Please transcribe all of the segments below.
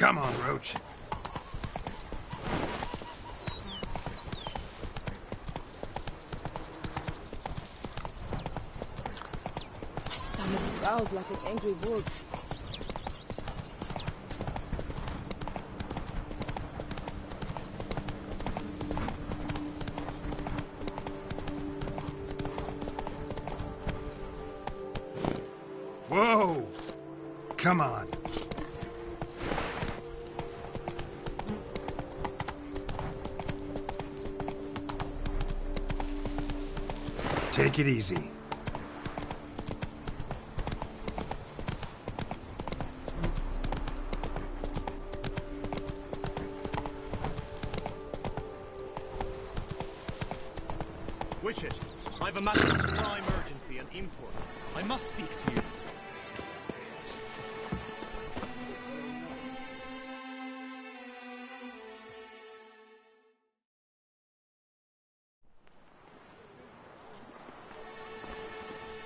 Come on, Roach. My stomach growls like an angry wolf. Whoa! Come on. Take it easy. Witcher, I've a matter of prime urgency and import. I must speak to you.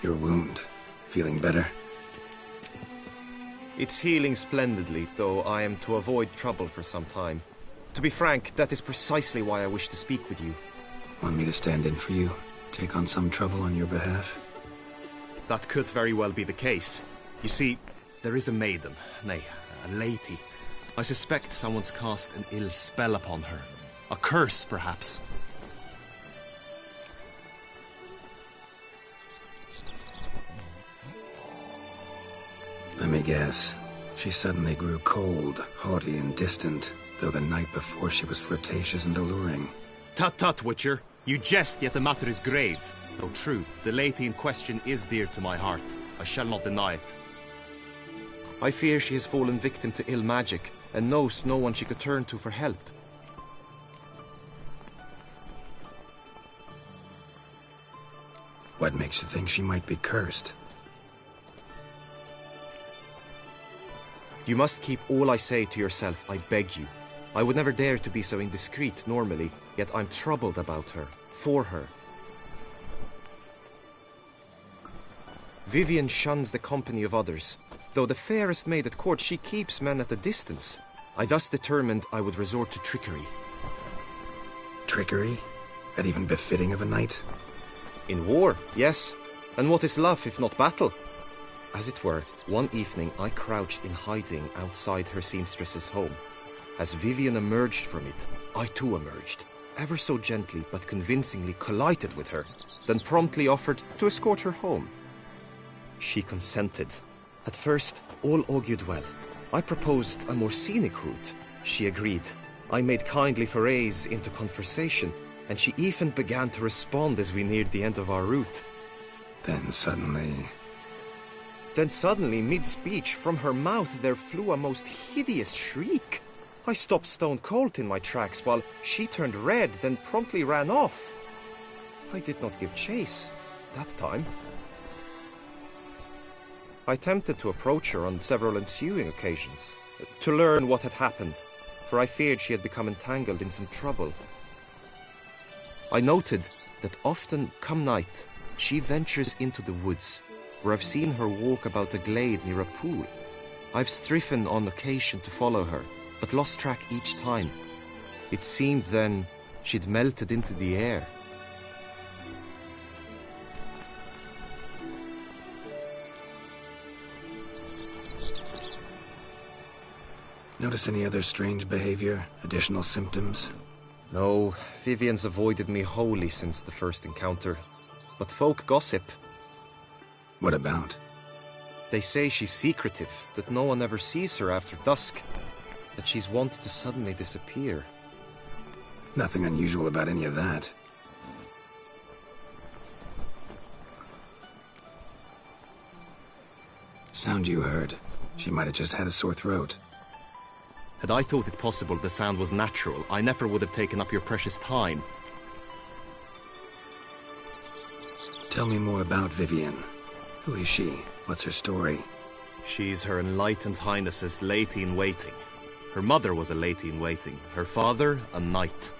Your wound. Feeling better? It's healing splendidly, though I am to avoid trouble for some time. To be frank, that is precisely why I wish to speak with you. Want me to stand in for you? Take on some trouble on your behalf? That could very well be the case. You see, there is a maiden, nay, a lady. I suspect someone's cast an ill spell upon her. A curse, perhaps. Let me guess. She suddenly grew cold, haughty, and distant, though the night before she was flirtatious and alluring. Tut tut, Witcher. You jest, yet the matter is grave. Though true, the lady in question is dear to my heart. I shall not deny it. I fear she has fallen victim to ill magic, and knows no one she could turn to for help. What makes you think she might be cursed? You must keep all I say to yourself, I beg you. I would never dare to be so indiscreet normally, yet I'm troubled about her, for her. Vivian shuns the company of others. Though the fairest maid at court, she keeps men at a distance. I thus determined I would resort to trickery. Trickery? That even befitting of a knight? In war, yes. And what is love if not battle? As it were, one evening I crouched in hiding outside her seamstress's home. As Vivian emerged from it, I too emerged, ever so gently but convincingly collided with her, then promptly offered to escort her home. She consented. At first, all augured well. I proposed a more scenic route. She agreed. I made kindly forays into conversation, and she even began to respond as we neared the end of our route. Then suddenly, mid-speech, from her mouth there flew a most hideous shriek. I stopped stone cold in my tracks while she turned red, then promptly ran off. I did not give chase that time. I attempted to approach her on several ensuing occasions, to learn what had happened, for I feared she had become entangled in some trouble. I noted that often, come night, she ventures into the woods, where I've seen her walk about a glade near a pool. I've striven on occasion to follow her, but lost track each time. It seemed then she'd melted into the air. notice any other strange behavior? Additional symptoms? No, Vivian's avoided me wholly since the first encounter. But folk gossip. What about? They say she's secretive, that no one ever sees her after dusk, that she's wont to suddenly disappear. Nothing unusual about any of that. Sound you heard. She might have just had a sore throat. Had I thought it possible the sound was natural, I never would have taken up your precious time. Tell me more about Vivian. Who is she? What's her story? She's Her Enlightened Highness's lady-in-waiting. Her mother was a lady-in-waiting, her father a knight.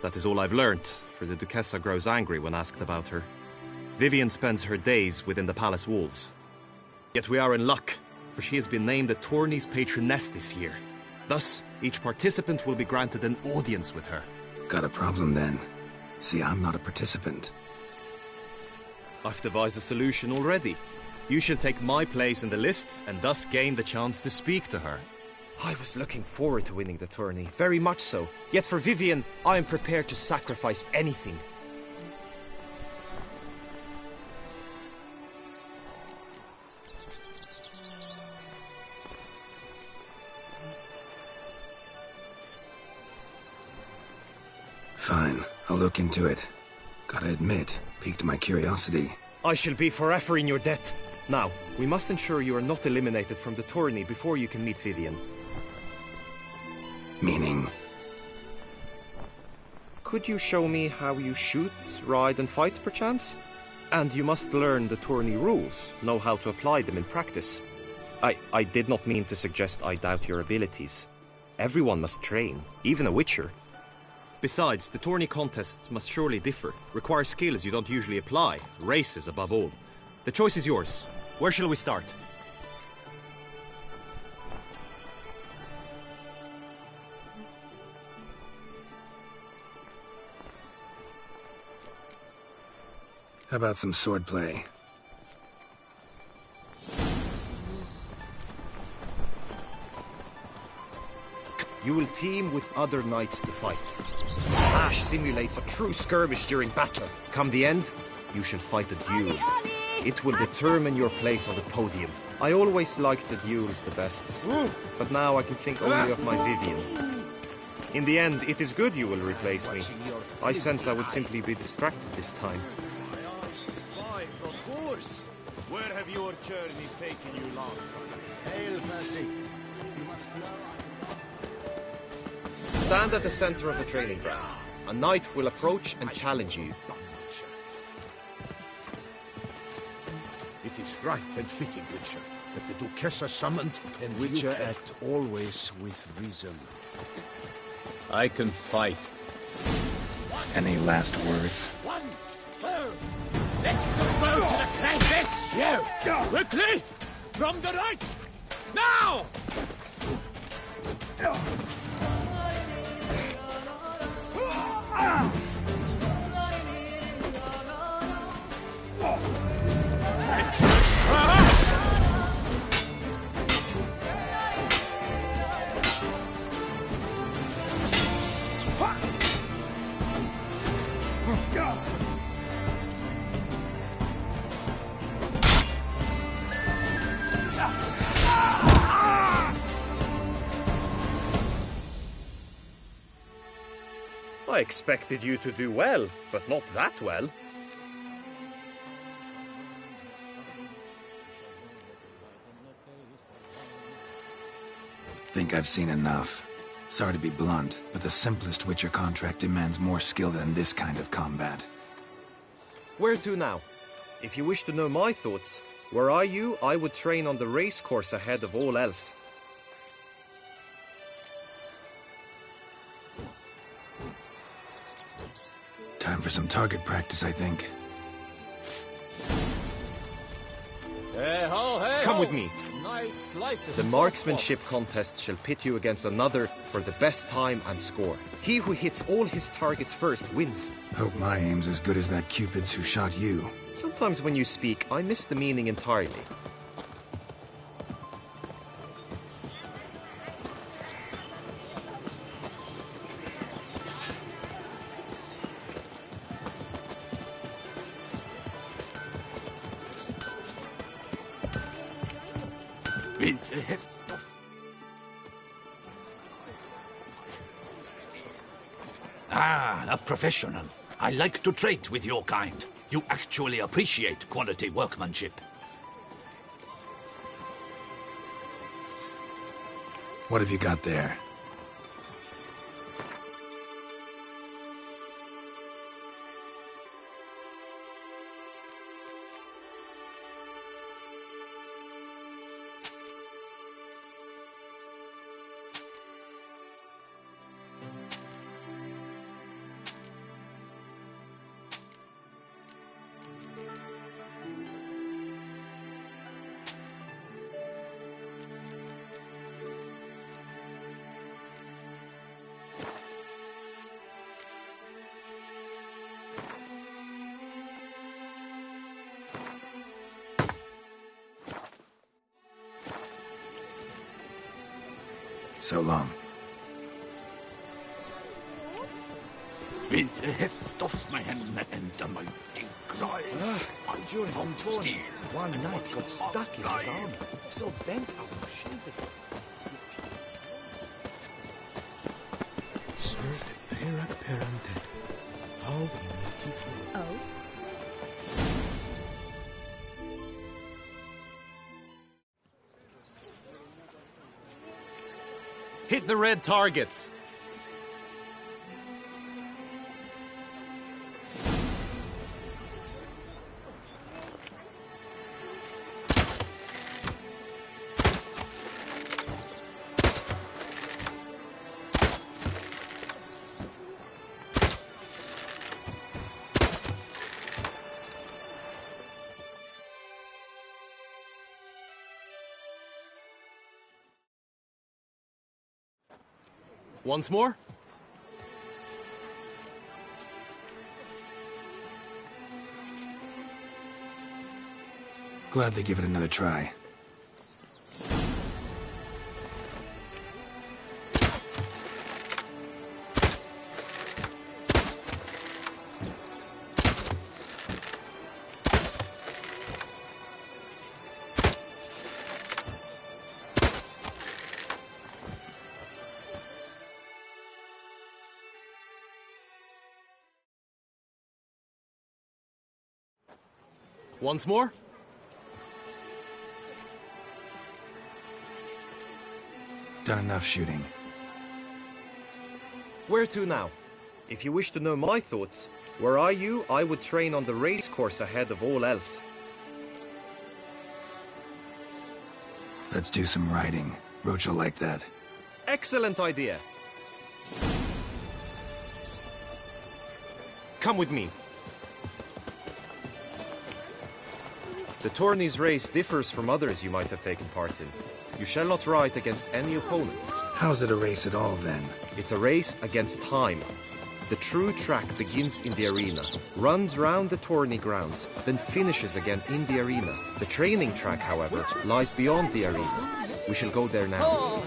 That is all I've learnt, for the Duchessa grows angry when asked about her. Vivian spends her days within the palace walls. Yet we are in luck, for she has been named the tourney's patroness this year. Thus, each participant will be granted an audience with her. Got a problem then. See, I'm not a participant. I've devised a solution already. You shall take my place in the lists and thus gain the chance to speak to her. I was looking forward to winning the tourney, very much so. Yet for Vivian, I am prepared to sacrifice anything. Fine, I'll look into it. Gotta admit, piqued my curiosity. I shall be forever in your debt. Now, we must ensure you are not eliminated from the tourney before you can meet Vivian. Meaning? Could you show me how you shoot, ride and fight, perchance? And you must learn the tourney rules, know how to apply them in practice. I did not mean to suggest I doubt your abilities. Everyone must train, even a witcher. Besides, the tourney contests must surely differ, require skills you don't usually apply, races above all. The choice is yours. Where shall we start? How about some swordplay? You will team with other knights to fight. Clash simulates a true skirmish during battle. Come the end, you shall fight a duel. It will determine your place on the podium. I always liked the duels the best, but now I can think only of my Vivian. In the end, it is good you will replace me. I sense I would simply be distracted this time. Of course. Where have your journeys taken you last time? Hail, Percy. You must know. Stand at the center of the training ground. A knight will approach and challenge you. It is right and fitting, Witcher, that the Duchessa summoned and Witcher act always with reason. I can fight. Any last words? Let's go to the crisis! You! Quickly! From the right! Now! I expected you to do well, but not that well. Think I've seen enough. Sorry to be blunt, but the simplest Witcher contract demands more skill than this kind of combat. Where to now? If you wish to know my thoughts, were I you, I would train on the race course ahead of all else. Time for some target practice, I think. Come with me. The marksmanship contest shall pit you against another for the best time and score. He who hits all his targets first wins. Hope my aim's as good as that Cupid's who shot you. Sometimes when you speak, I miss the meaning entirely. Ah, a professional. I like to trade with your kind. You actually appreciate quality workmanship. What have you got there? So long. With the heft of my hand and the mighty cry. During Of Antoine, steel one and knight got of stuck in his iron. arm, so bent out of shape. Sir, the Perak Peran dead. How beautiful. Oh? Hit the red targets. Once more. Gladly give it another try. Once more. Done enough shooting. Where to now? If you wish to know my thoughts, were I you, I would train on the race course ahead of all else. Let's do some riding. Roach will like that. Excellent idea. Come with me. The tourney's race differs from others you might have taken part in. You shall not ride against any opponent. How's it a race at all, then? It's a race against time. The true track begins in the arena, runs round the tourney grounds, then finishes again in the arena. The training track, however, lies beyond the arena. We shall go there now.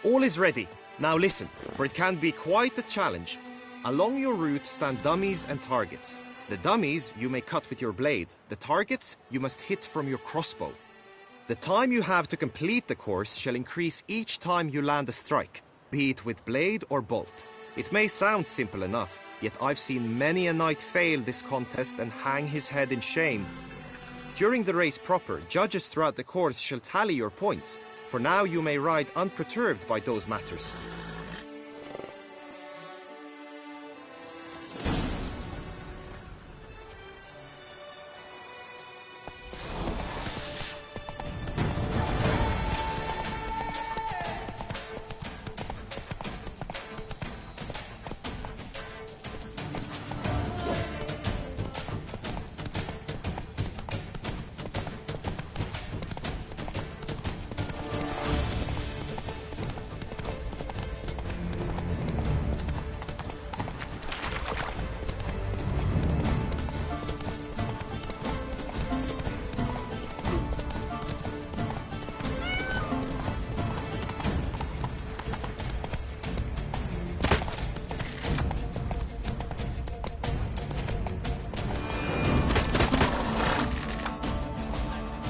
All is ready. Now listen, for it can be quite a challenge. Along your route stand dummies and targets. The dummies you may cut with your blade. The targets you must hit from your crossbow. The time you have to complete the course shall increase each time you land a strike, be it with blade or bolt. It may sound simple enough, yet I've seen many a knight fail this contest and hang his head in shame. During the race proper, judges throughout the course shall tally your points. For now you may ride unperturbed by those matters.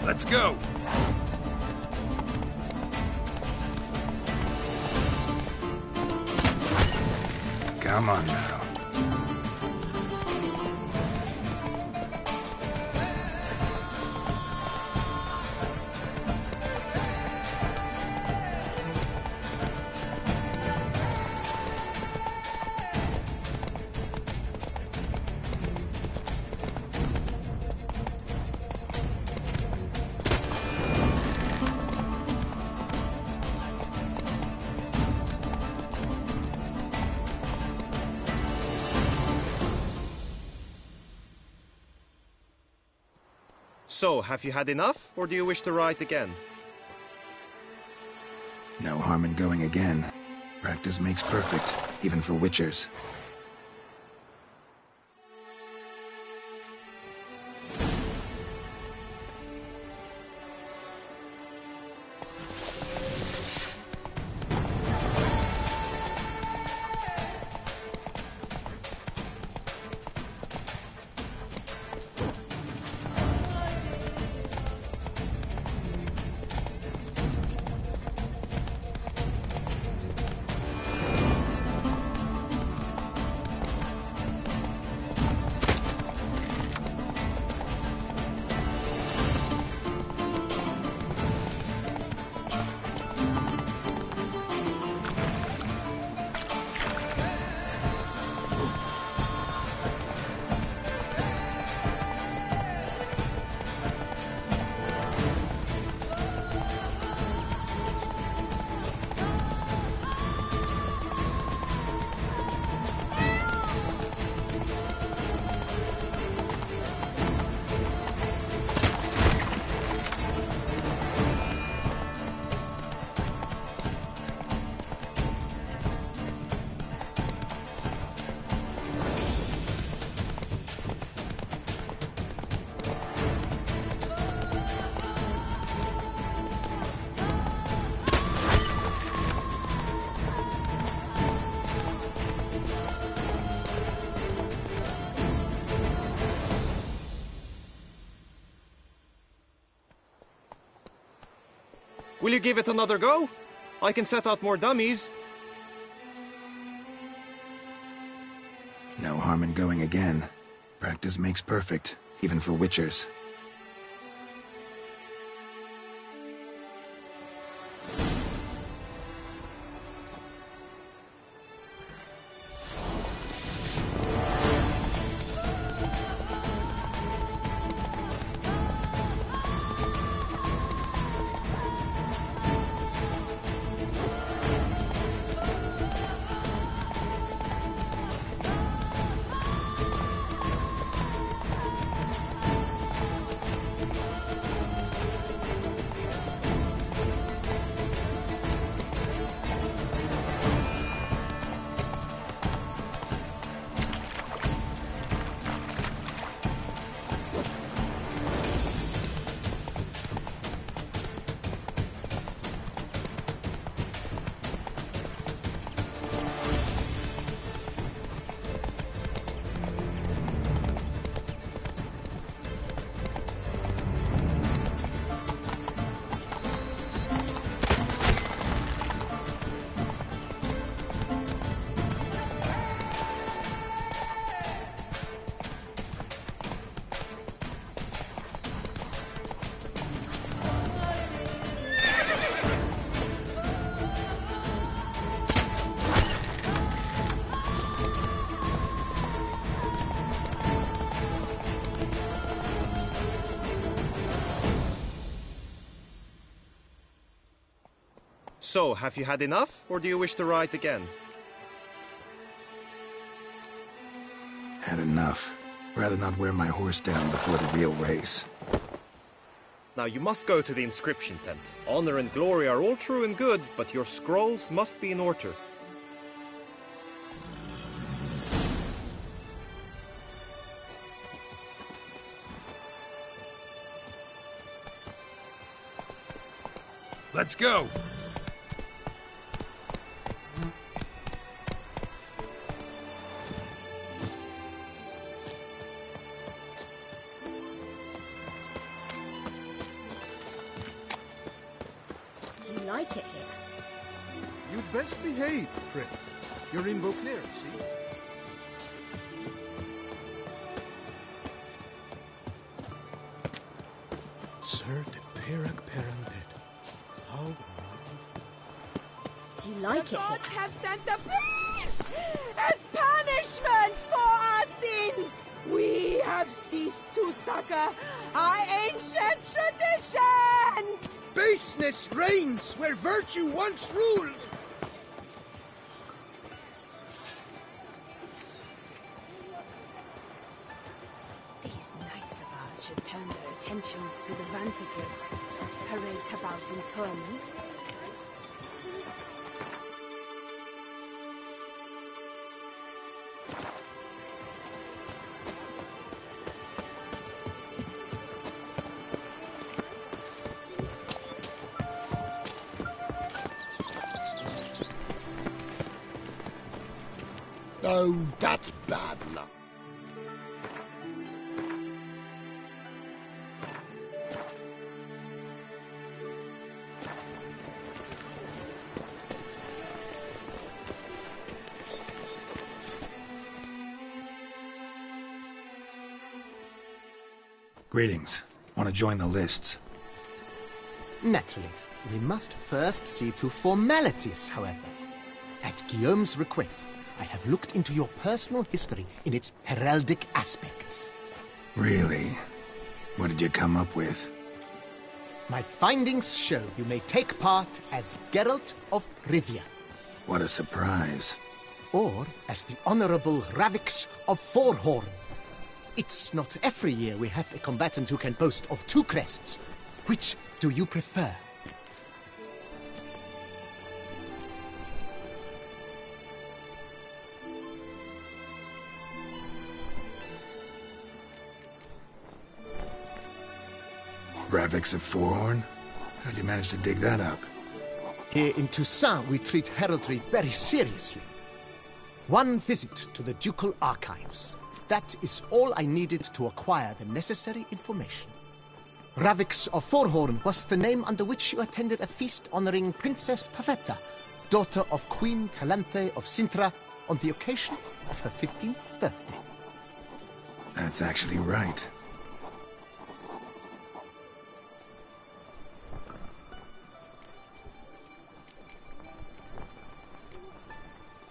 Let's go! Come on now. So, have you had enough, or do you wish to write again? No harm in going again. Practice makes perfect, even for witchers. Will you give it another go? I can set out more dummies. No harm in going again. Practice makes perfect, even for witchers. So, have you had enough, or do you wish to write again? Had enough. Rather not wear my horse down before the real race. Now you must go to the inscription tent. Honor and glory are all true and good, but your scrolls must be in order. Let's go! Do you like it here? You'd best behave, friend. You're in Beauclair, see? Sir de Perak Perambet. How wonderful. Do you like it The here? gods have sent the beast as punishment for our sins. We have ceased to succor our ancient traditions. Baseness reigns where virtue once ruled! These knights of ours should turn their attentions to the Vanticles that parade about in tourneys. Oh, that's bad luck. Greetings. Want to join the lists? Naturally. We must first see to formalities, however. At Guillaume's request, I have looked into your personal history in its heraldic aspects. Really? What did you come up with? My findings show you may take part as Geralt of Rivia, What a surprise. or as the Honorable Ravix of Forhorn. It's not every year we have a combatant who can boast of 2 crests. Which do you prefer? Ravix of Forhorn? How'd you manage to dig that up? Here in Toussaint, we treat heraldry very seriously. One visit to the Ducal Archives. That is all I needed to acquire the necessary information. Ravix of Forhorn was the name under which you attended a feast honoring Princess Pavetta, daughter of Queen Calanthe of Sintra, on the occasion of her 15th birthday. That's actually right.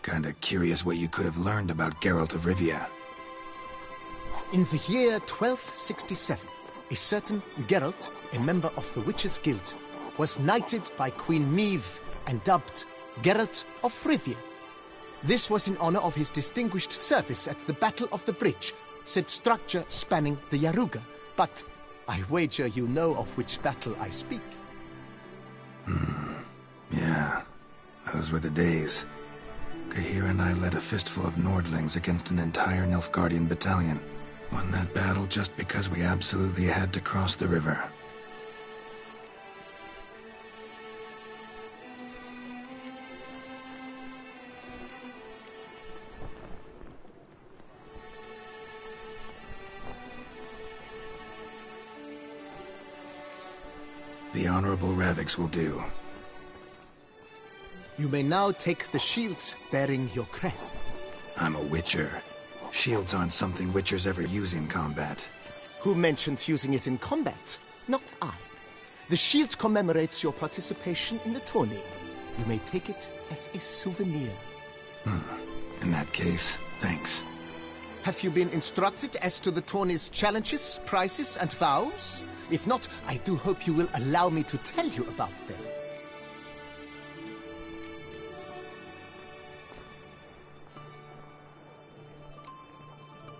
Kinda curious what you could have learned about Geralt of Rivia. In the year 1267, a certain Geralt, a member of the Witches' Guild, was knighted by Queen Meve and dubbed Geralt of Rivia. This was in honor of his distinguished service at the Battle of the Bridge, said structure spanning the Yaruga. But I wager you know of which battle I speak. Yeah, those were the days. Kahira and I led a fistful of Nordlings against an entire Nilfgaardian battalion. Won that battle just because we absolutely had to cross the river. The Honorable Ravix will do. You may now take the shields bearing your crest. I'm a Witcher. Shields aren't something Witchers ever use in combat. Who mentioned using it in combat? Not I. The shield commemorates your participation in the tourney. You may take it as a souvenir. In that case, thanks. Have you been instructed as to the tourney's challenges, prizes, and vows? If not, I do hope you will allow me to tell you about them.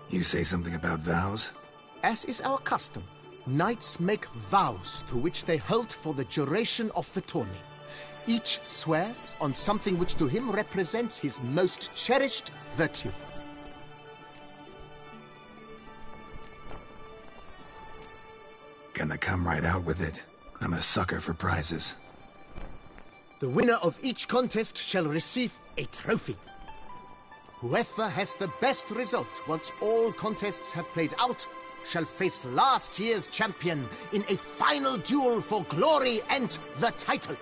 You say something about vows? As is our custom, knights make vows to which they hold for the duration of the tourney. Each swears on something which to him represents his most cherished virtue. Gonna come right out with it. I'm a sucker for prizes. The winner of each contest shall receive a trophy. Whoever has the best result once all contests have played out shall face last year's champion in a final duel for glory and the title.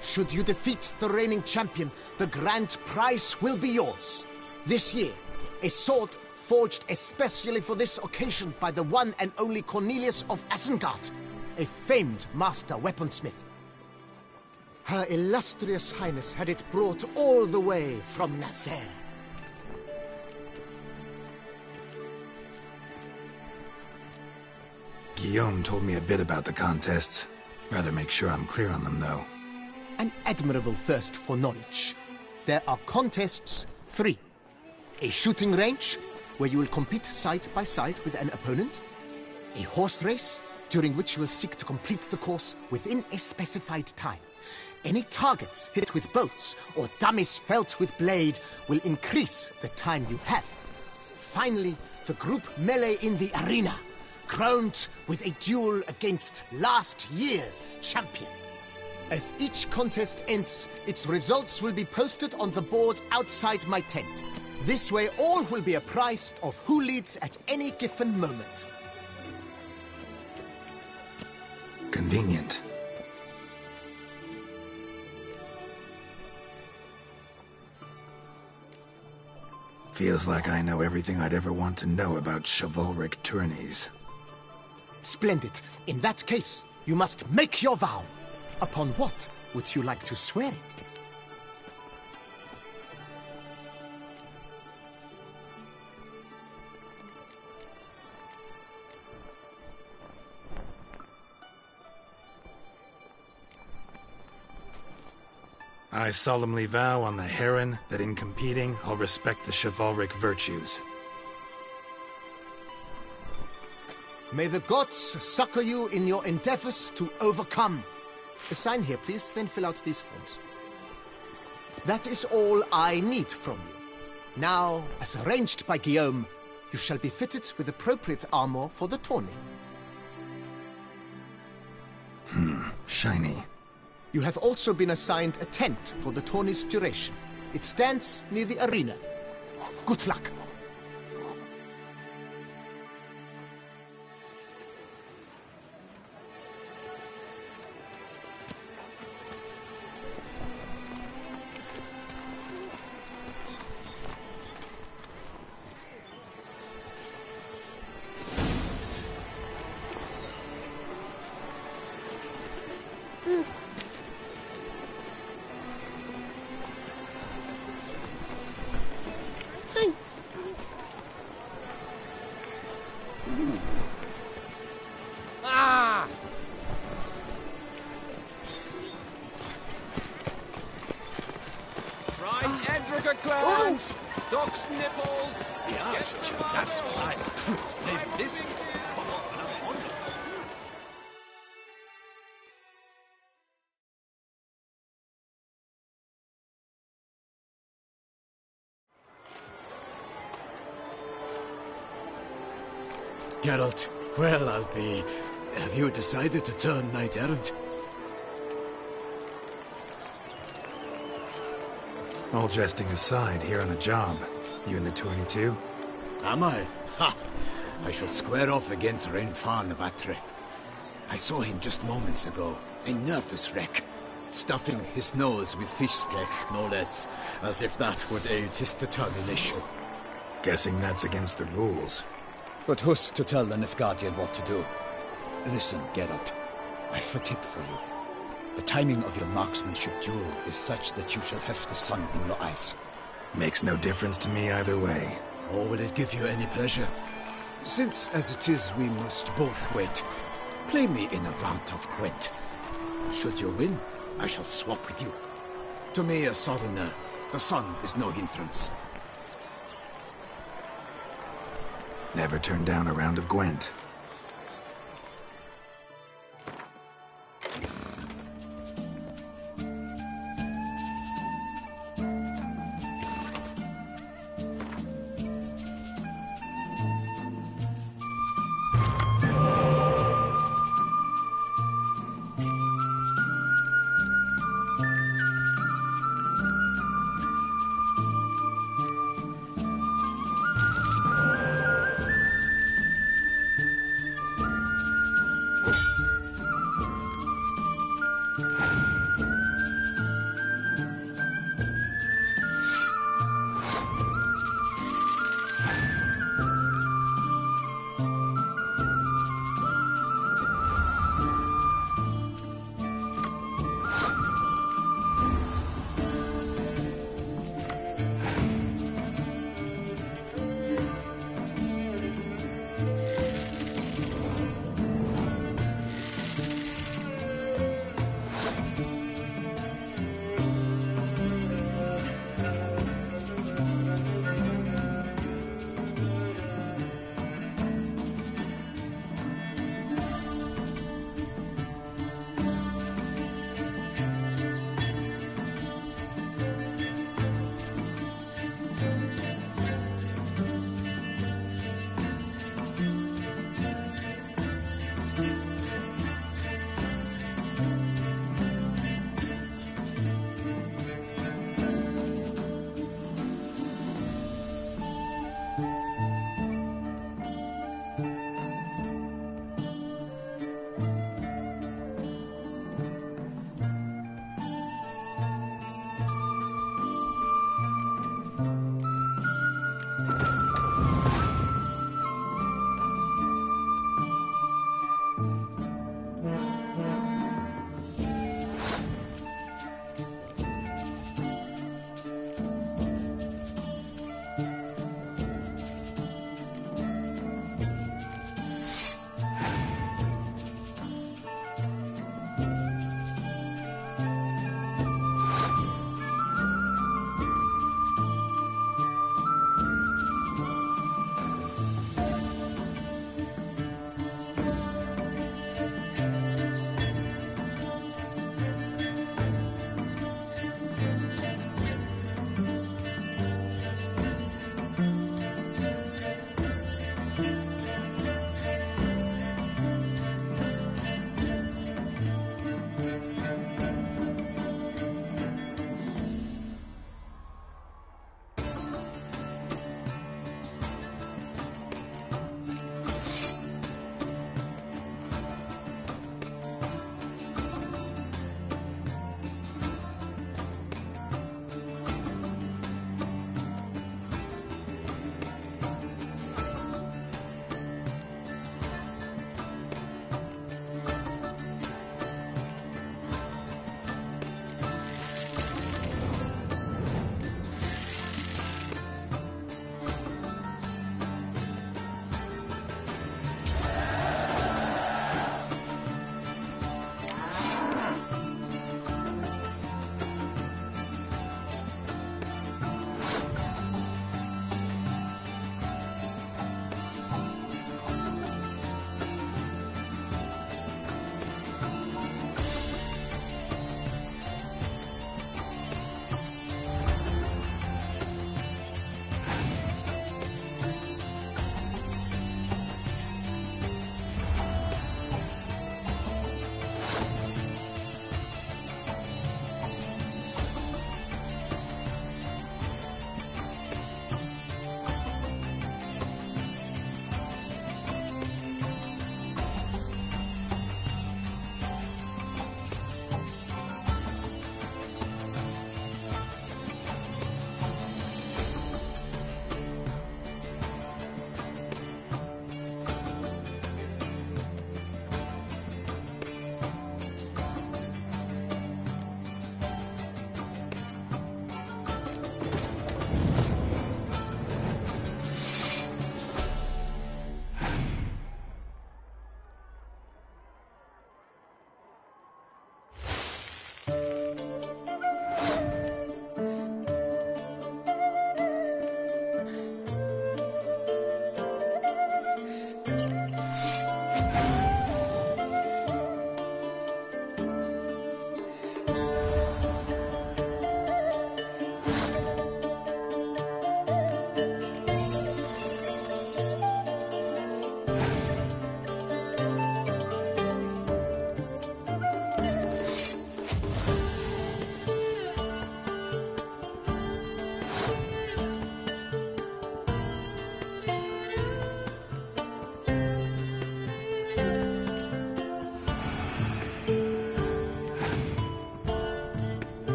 Should you defeat the reigning champion, the grand prize will be yours. This year, a sword forged especially for this occasion by the one and only Cornelius of Isengard, a famed master weaponsmith. Her illustrious highness had it brought all the way from Nazaire. Guillaume told me a bit about the contests. Rather make sure I'm clear on them, though. An admirable thirst for knowledge. There are contests 3. A shooting range, where you will compete side by side with an opponent. A horse race, during which you will seek to complete the course within a specified time. Any targets hit with bolts or dummies felt with blade will increase the time you have. Finally, the group melee in the arena, crowned with a duel against last year's champion. As each contest ends, its results will be posted on the board outside my tent. This way all will be apprised of who leads at any given moment. Convenient. Feels like I know everything I'd ever want to know about chivalric tourneys. Splendid. In that case, you must make your vow. Upon what would you like to swear it? I solemnly vow on the Heron that in competing, I'll respect the chivalric virtues. May the gods succor you in your endeavors to overcome. Sign here, please, then fill out these forms. That is all I need from you. Now, as arranged by Guillaume, you shall be fitted with appropriate armor for the tourney. Shiny. You have also been assigned a tent for the tourney's duration. It stands near the arena. Good luck. Doc's nipples! Yes, that's right. They've listened. Geralt, well, I'll be... Have you decided to turn knight-errant? All jesting aside, here on a job. You in the tourney too? Am I? Ha! I shall square off against Rainfan of Atre. I saw him just moments ago. A nervous wreck. Stuffing his nose with fish steak, no less. As if that would aid his determination. Guessing that's against the rules. But who's to tell the Nilfgaardian what to do? Listen, Geralt. I've a tip for you. The timing of your marksmanship duel is such that you shall have the sun in your eyes. Makes no difference to me either way. Or will it give you any pleasure? Since, as it is, we must both wait, play me in a round of Gwent. Should you win, I shall swap with you. To me, a southerner, the sun is no hindrance. Never turn down a round of Gwent.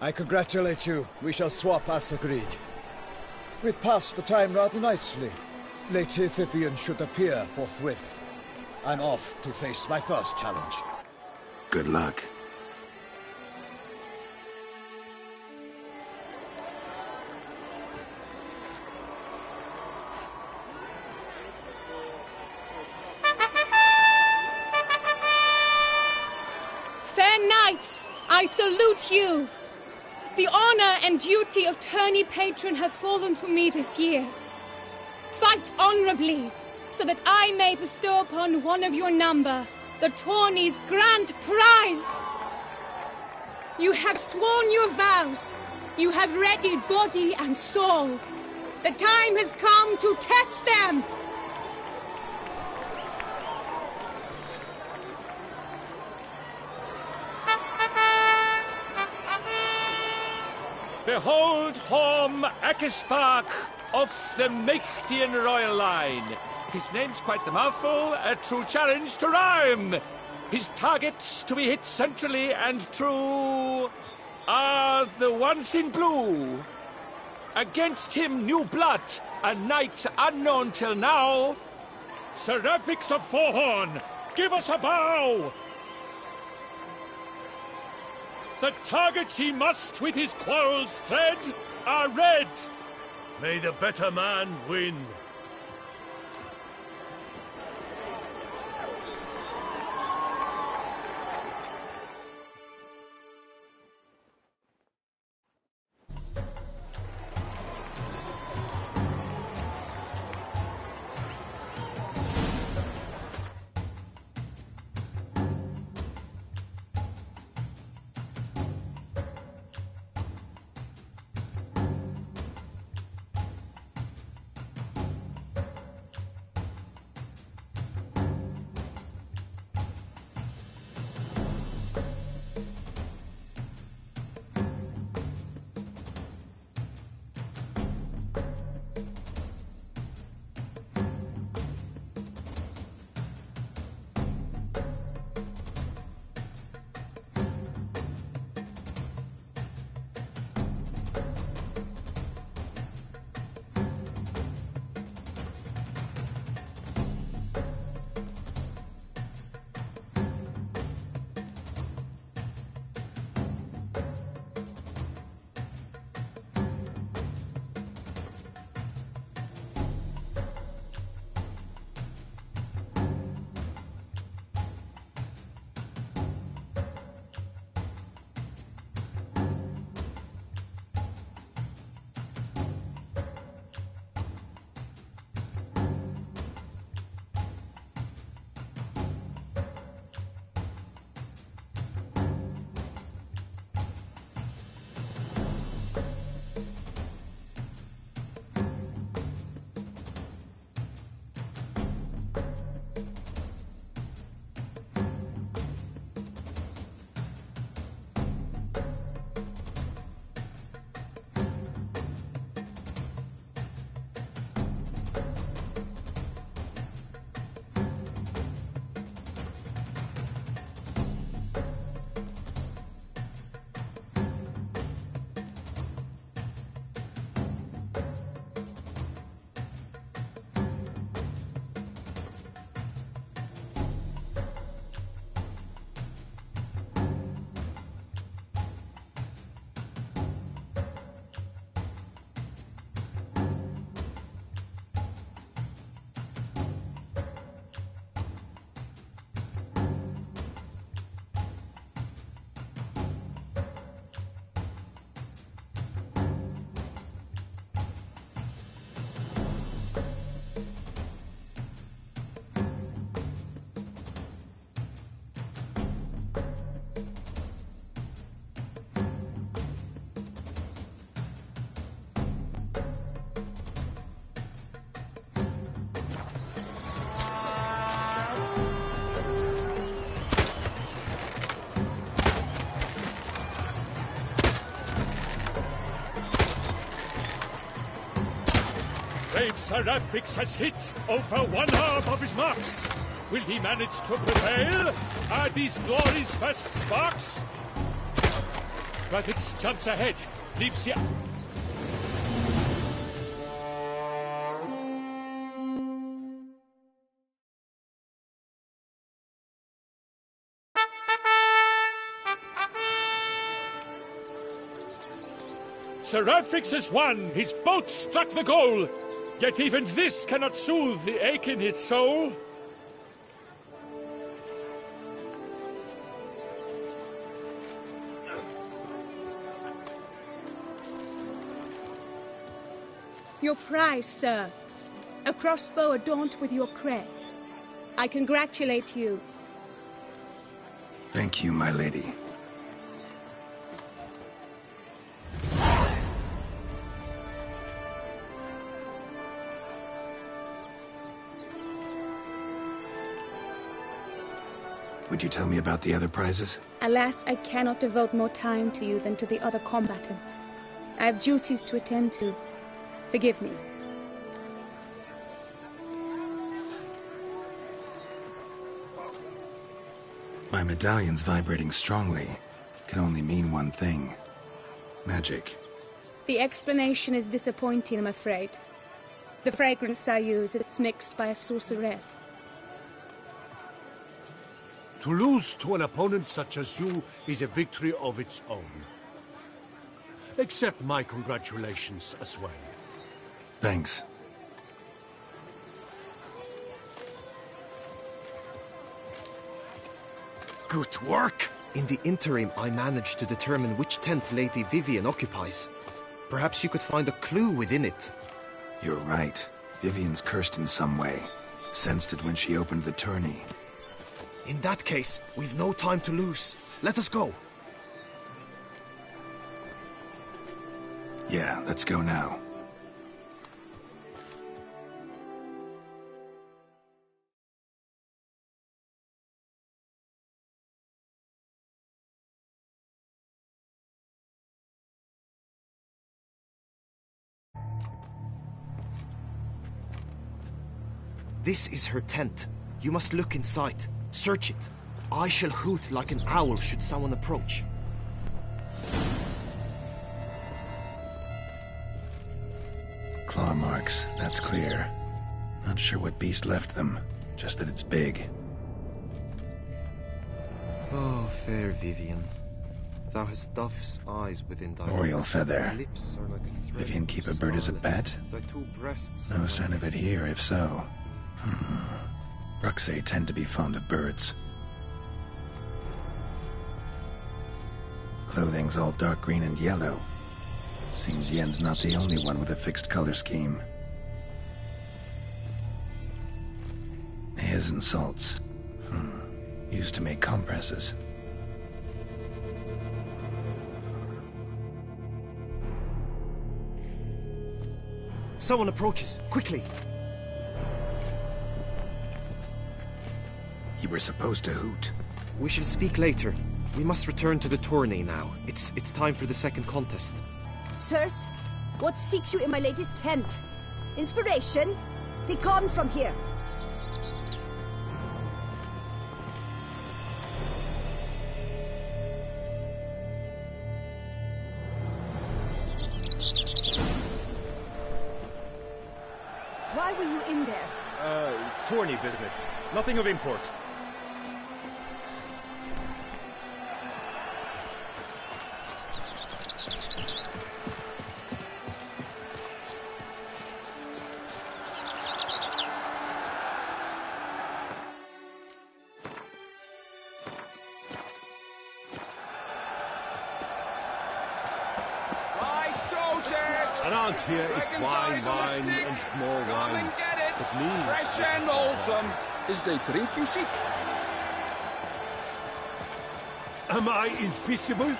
I congratulate you. We shall swap as agreed. We've passed the time rather nicely. Lady Vivian should appear forthwith. I'm off to face my first challenge. Good luck. Fair knights, I salute you. The honor and duty of tourney patron have fallen to me this year. Fight honorably, so that I may bestow upon one of your number the tourney's grand prize. You have sworn your vows. You have readied body and soul. The time has come to test them. Behold Horm Akispark of the Mechtian royal line. His name's quite the mouthful, a true challenge to rhyme. His targets to be hit centrally and true are the ones in blue. Against him new blood, a knight unknown till now. Seraphix of Forehorn, give us a bow! The targets he must with his quarrels thread are red. May the better man win. Seraphrix has hit over 1/2 of his marks. Will he manage to prevail? Are these glory's first sparks? Seraphrix jumps ahead, leaves the... Seraphrix has won! His boat struck the goal! Yet even this cannot soothe the ache in his soul. Your prize, sir. A crossbow adorned with your crest. I congratulate you. Thank you, my lady. Would you tell me about the other prizes? Alas, I cannot devote more time to you than to the other combatants. I have duties to attend to. Forgive me. My medallion's vibrating strongly. Can only mean one thing. Magic. The explanation is disappointing, I'm afraid. The fragrance I use, it's mixed by a sorceress. To lose to an opponent such as you is a victory of its own. Accept my congratulations as well. Thanks. Good work! In the interim, I managed to determine which tent Lady Vivian occupies. Perhaps you could find a clue within it. You're right. Vivian's cursed in some way. Sensed it when she opened the tourney. In that case, we've no time to lose. Let us go. Yeah, let's go now. This is her tent. You must look inside. Search it. I shall hoot like an owl should someone approach. Claw marks, that's clear. Not sure what beast left them, just that it's big. Oh, fair Vivian. Thou hast dove's eyes within thy Oriole lips. feather. Thy lips are like a thread Vivian of keep a bird as a scarlet. pet? Thy two breasts No are sign like of it here, if so. Bruxay tend to be fond of birds. Clothing's all dark green and yellow. Seems Yen's not the only one with a fixed color scheme. Hairs and salts. Used to make compresses. Someone approaches. Quickly! You were supposed to hoot. We shall speak later. We must return to the tourney now. It's time for the second contest. Sirs, what seeks you in my lady's tent? Inspiration? Be gone from here. Why were you in there? Tourney business. Nothing of import. Around here, it's wine, and more wine. But me... Fresh and wholesome. Is the drink you seek? Am I invisible?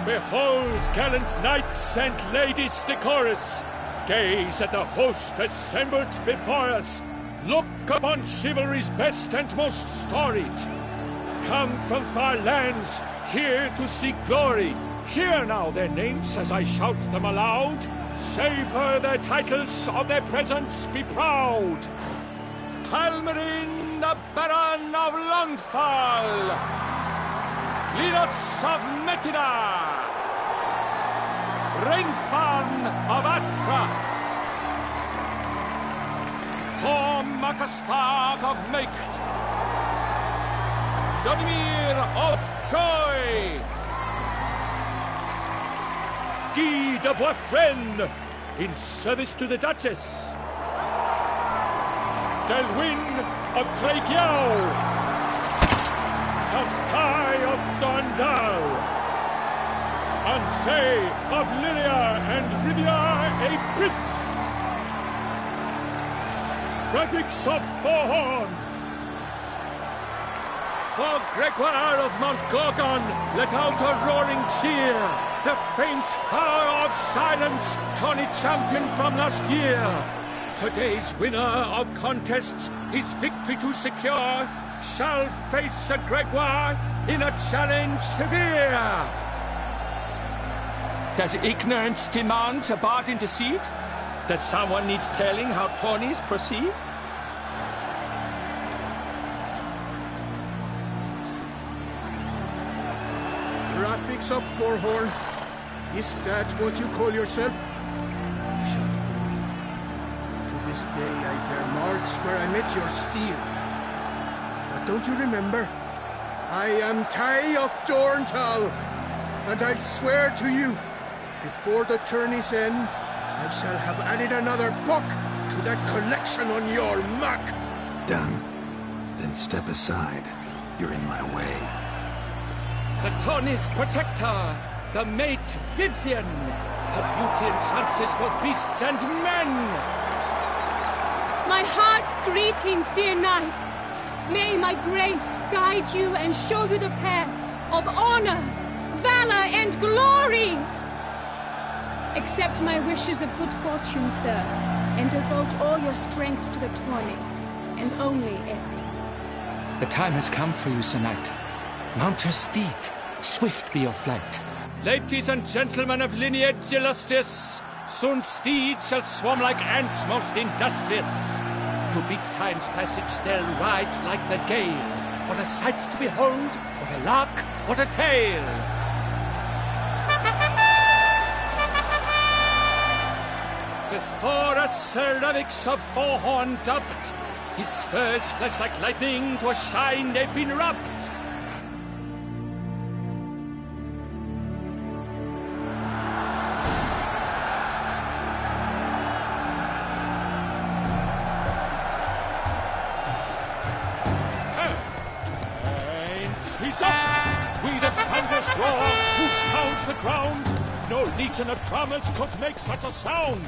Behold, gallant knights and ladies decorous! Gaze at the host assembled before us! Look look upon chivalry's best and most storied. Come from far lands, here to seek glory. Hear now their names as I shout them aloud. Savor their titles, of their presence be proud. Halmarin, the Baron of Longfall. Linos of Metida. Renfan of Atra. Horm Akaspark of Meikt. Donimir of Troy. Guy de Boisfren, in service to the Duchess. Delwyn of Craigiau. Count Tai of Dondal. Ansay of Lyria and Rivia a prince. Prefix of Forhorn. For Gregoire of Mount Gorgon, let out a roaring cheer. The faint fire of silence, Tawny champion from last year. Today's winner of contests, his victory to secure, shall face Sir Gregoire in a challenge severe. Does ignorance demand a bard intercede? Does someone need telling how Tawnies proceed? Graphics of Forhorn. Is that what you call yourself? You shan't fool me. To this day I bear marks where I met your steel. But don't you remember? I am Tai of Dorntal, and I swear to you, before the tourney's end, I shall have added another book to that collection on your map. Done. Then step aside. You're in my way. The Tawny's protector, the mate Vivian. Her beauty enhances both beasts and men. My heart's greetings, dear knights. May my grace guide you and show you the path of honor, valor, and glory. Accept my wishes of good fortune, sir, and devote all your strength to the Tawny, and only it. The time has come for you, Sir Knight. Mount your steed. Swift be your flight. Ladies and gentlemen of lineage illustrious, soon steeds shall swarm like ants most industrious. To beat time's passage they'll ride like the gale. What a sight to behold, what a lark, what a tale! Before us Sir Ravix of Forhorn dubbed, his spurs flash like lightning, to a shine they've been rubbed. He's up! We the thunderous roar, whose pounds the ground. No legion of drummers could make such a sound.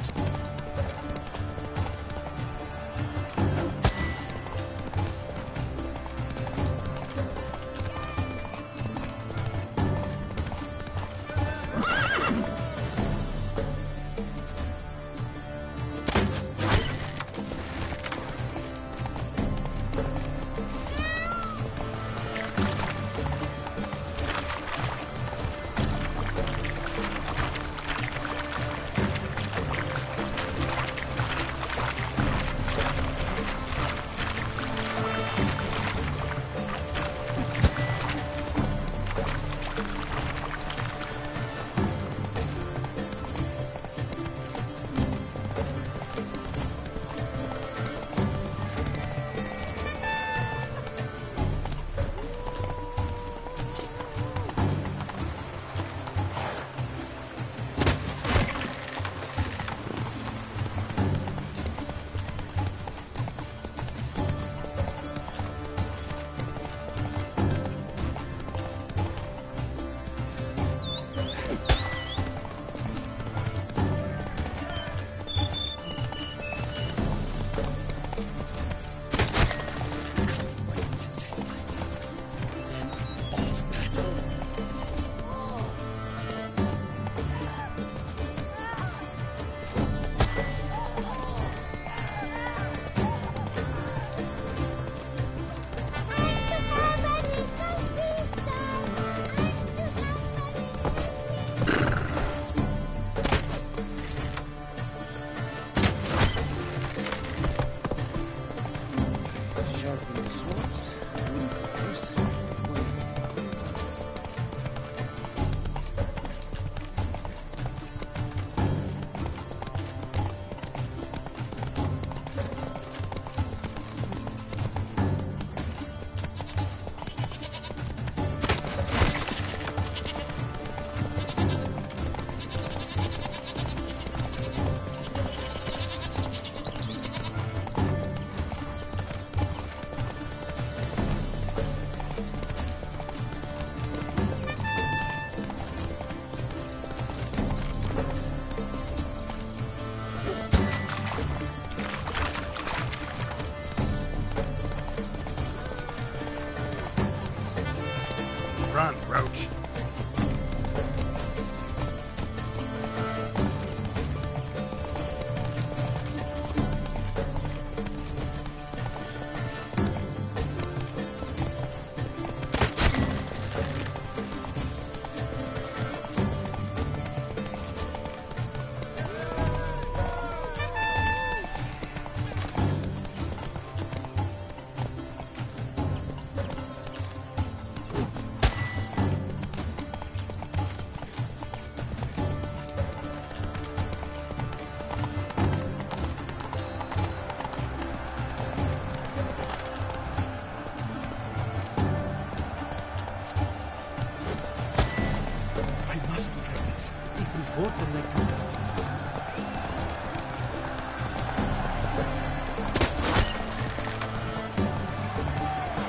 Run, Roach.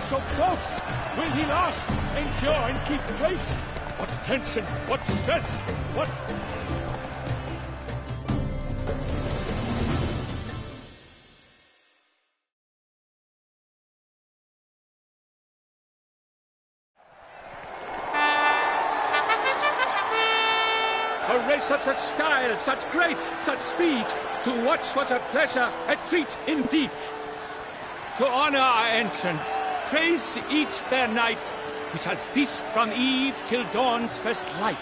So close! Will he last? Endure and keep pace? What tension, what stress, what... A race of such style, such grace, such speed. To watch was a pleasure, a treat indeed. To honor our entrance, praise each fair night. We shall feast from eve till dawn's first light.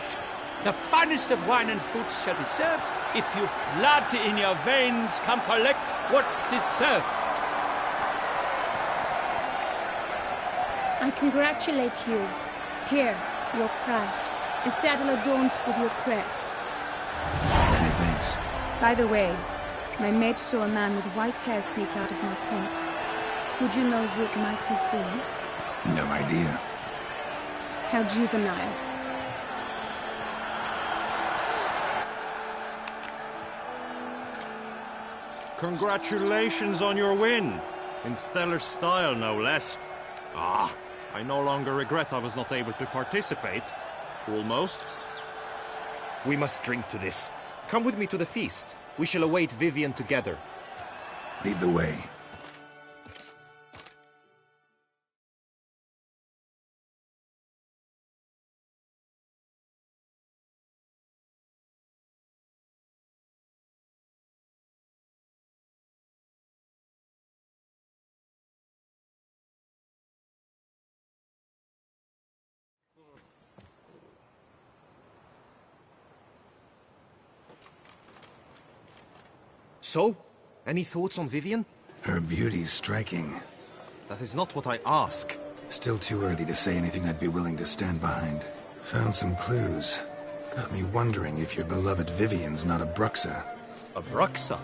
The finest of wine and food shall be served. If you've blood in your veins, come collect what's deserved. I congratulate you. Here, your prize. A saddle adorned with your crest. Many thanks. By the way, my maid saw a man with white hair sneak out of my tent. Would you know who it might have been? No idea. How juvenile. Congratulations on your win. In stellar style, no less. Ah, I no longer regret I was not able to participate. Almost. We must drink to this. Come with me to the feast. We shall await Vivian together. Lead the way. So, any thoughts on Vivian? Her beauty's striking. That is not what I ask. Still too early to say anything I'd be willing to stand behind. Found some clues. Got me wondering if your beloved Vivian's not a Bruxa. A Bruxa?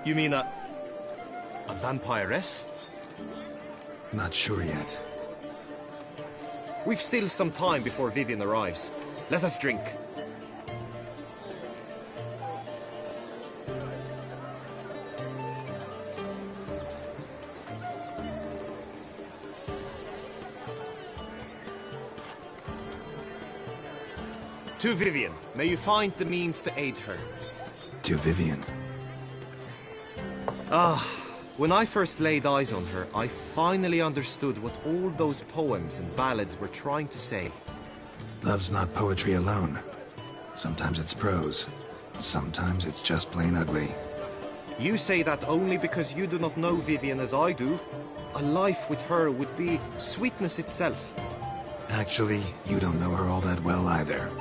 You mean a vampiress? Not sure yet. We've still some time before Vivian arrives. Let us drink. To Vivian, may you find the means to aid her. To Vivian. When I first laid eyes on her, I finally understood what all those poems and ballads were trying to say. Love's not poetry alone. Sometimes it's prose. Sometimes it's just plain ugly. You say that only because you do not know Vivian as I do. A life with her would be sweetness itself. Actually, you don't know her all that well either.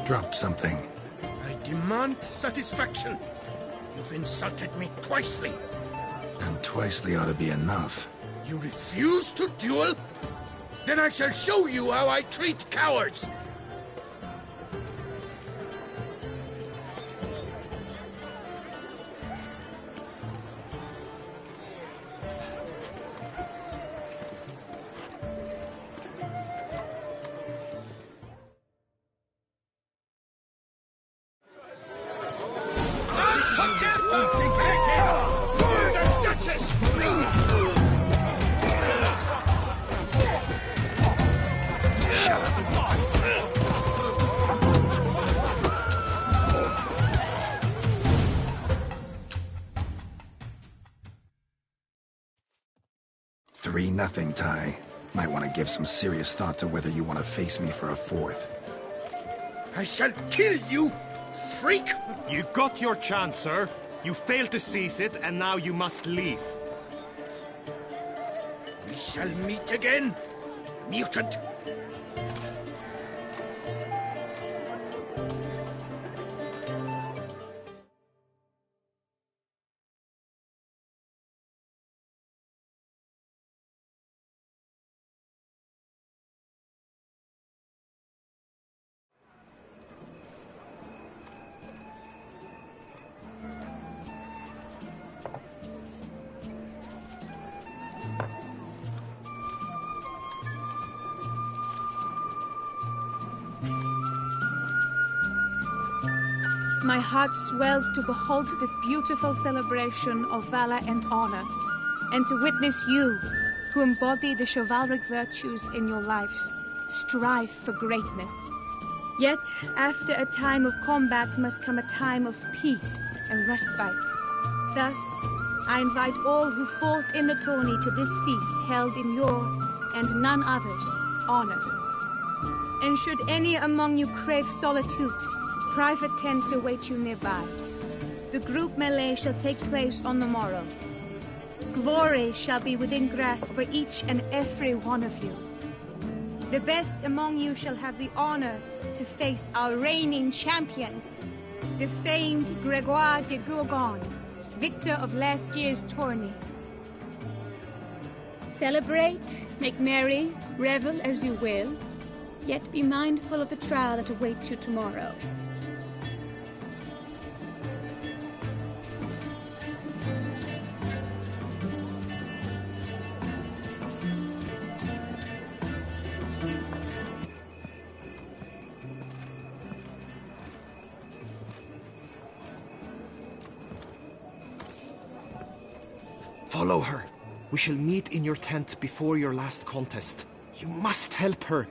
Dropped something. I demand satisfaction. You've insulted me twicely. And twicely ought to be enough. You refuse to duel? Then I shall show you how I treat cowards! Shut up and fight. 3-0, Ty. Might want to give some serious thought to whether you want to face me for a 4th. I shall kill you, freak! You got your chance, sir. You failed to seize it, and now you must leave. We shall meet again, mutant! My heart swells to behold this beautiful celebration of valor and honor, and to witness you, who embody the chivalric virtues in your lives, strive for greatness. Yet, after a time of combat must come a time of peace and respite. Thus, I invite all who fought in the tourney to this feast held in your, and none other's, honor. And should any among you crave solitude, private tents await you nearby. The group melee shall take place on the morrow. Glory shall be within grasp for each and every one of you. The best among you shall have the honor to face our reigning champion, the famed Gregoire de Gourgon, victor of last year's tourney. Celebrate, make merry, revel as you will, yet be mindful of the trial that awaits you tomorrow. Follow her. We shall meet in your tent before your last contest. You must help her.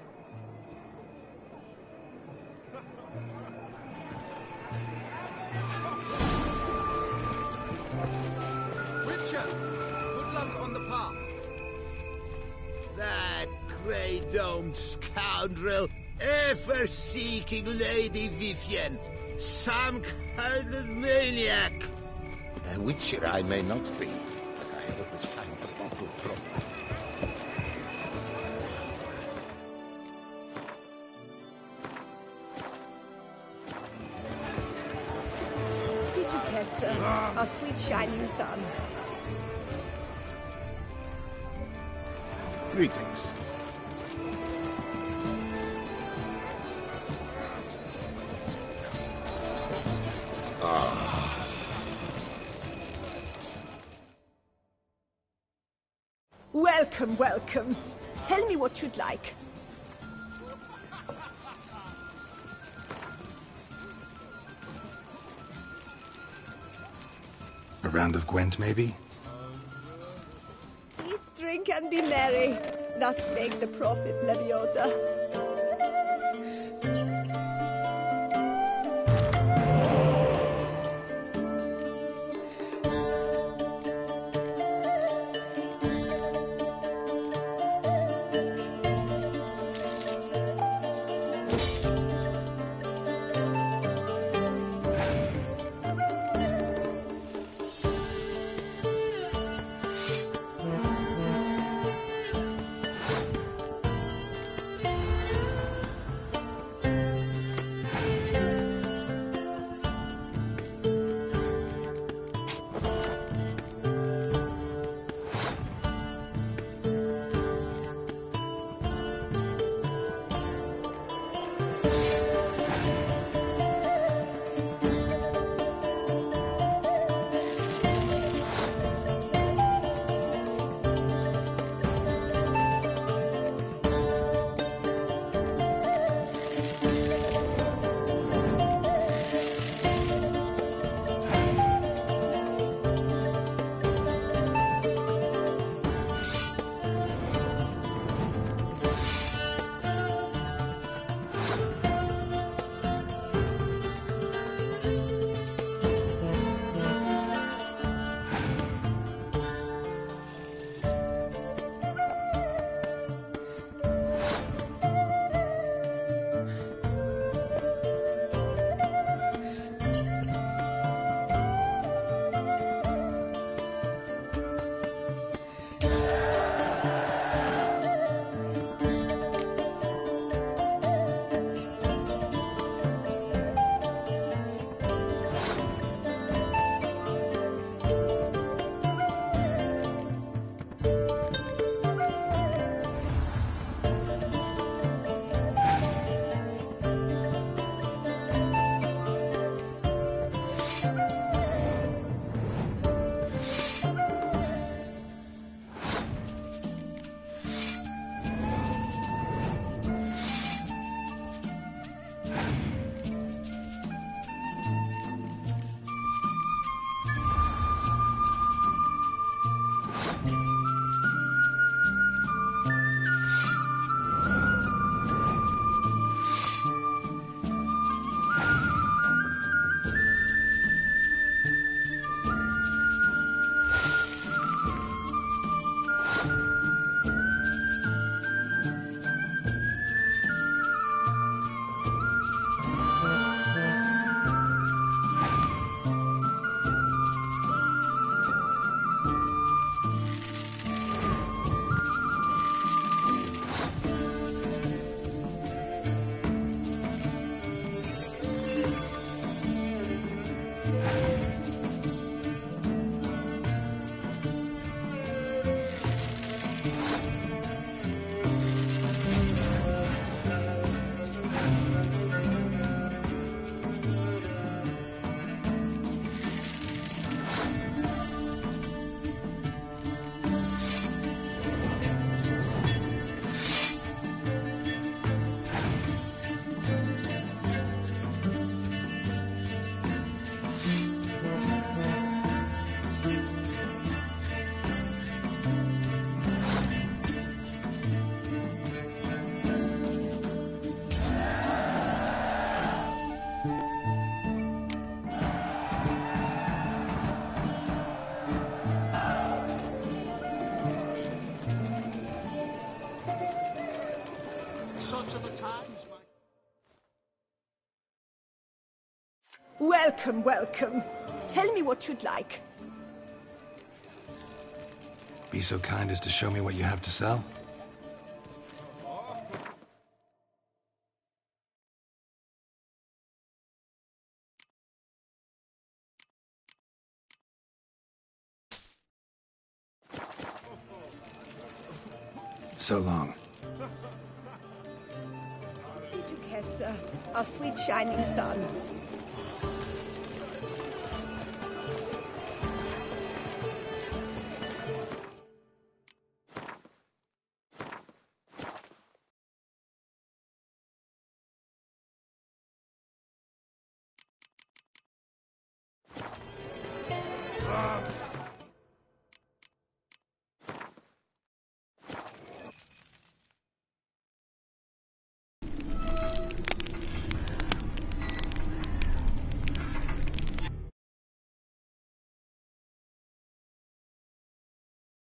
Witcher, good luck on the path. That grey-domed scoundrel, ever seeking Lady Vivienne. Some kind of maniac. A witcher I may not be, but I always find the bottle proper. Our sweet shining sun. Greetings. Welcome, welcome. Tell me what you'd like. A round of Gwent, maybe? Eat, drink, and be merry. Thus spake the prophet Leviotha. times, my... Welcome, welcome. Tell me what you'd like. Be so kind as to show me what you have to sell? So long. Be together, our sweet shining sun.